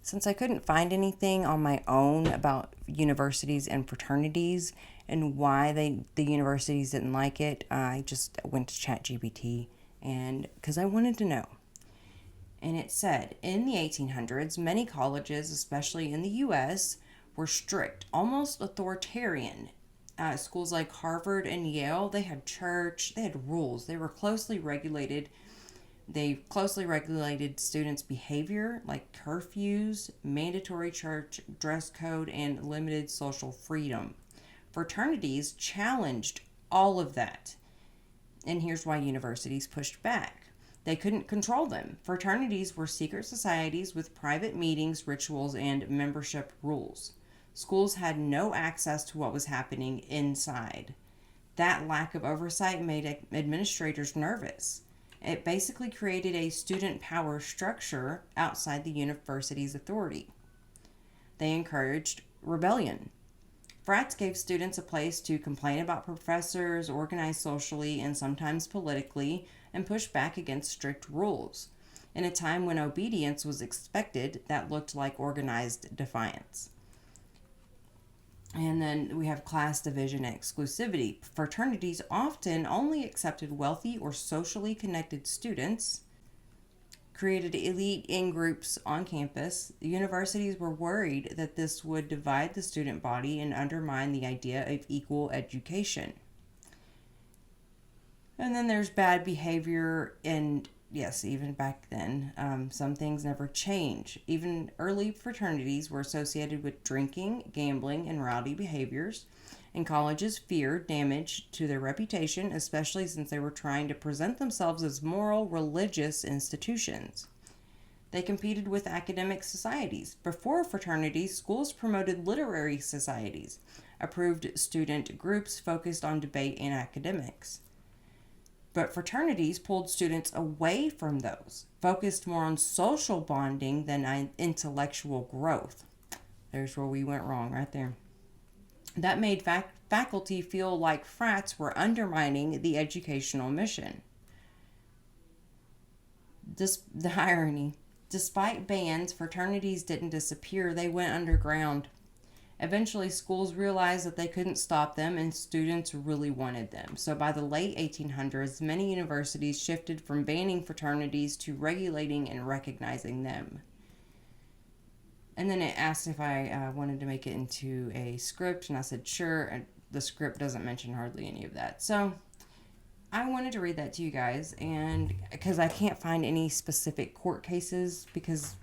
Since I couldn't find anything on my own about universities and fraternities and why the universities didn't like it, I just went to ChatGPT and because I wanted to know. And it said in the 1800s, many colleges, especially in the U.S., were strict, almost authoritarian. Schools like Harvard and Yale, they had church, they had rules, they were closely regulated. They closely regulated students' behavior, like curfews, mandatory church dress code, and limited social freedom. Fraternities challenged all of that. And here's why universities pushed back. They couldn't control them. Fraternities were secret societies with private meetings, rituals, and membership rules. Schools had no access to what was happening inside. That lack of oversight made administrators nervous. It basically created a student power structure outside the university's authority. They encouraged rebellion. Frats gave students a place to complain about professors, organize socially and sometimes politically, and push back against strict rules. In a time when obedience was expected, that looked like organized defiance. And then we have class division and exclusivity. Fraternities often only accepted wealthy or socially connected students, created elite in groups on campus. The universities were worried that this would divide the student body and undermine the idea of equal education. And then there's bad behavior, and yes, even back then, some things never change. Even early fraternities were associated with drinking, gambling, and rowdy behaviors. And colleges feared damage to their reputation, especially since they were trying to present themselves as moral, religious institutions. They competed with academic societies. Before fraternities, schools promoted literary societies, approved student groups focused on debate and academics. But fraternities pulled students away from those, focused more on social bonding than intellectual growth. There's where we went wrong right there. That made faculty feel like frats were undermining the educational mission. The irony. Despite bans, fraternities didn't disappear, they went underground. Eventually, schools realized that they couldn't stop them, and students really wanted them. So, by the late 1800s, many universities shifted from banning fraternities to regulating and recognizing them. And then it asked if I wanted to make it into a script, and I said sure. And the script doesn't mention hardly any of that. So, I wanted to read that to you guys, and because I can't find any specific court cases, because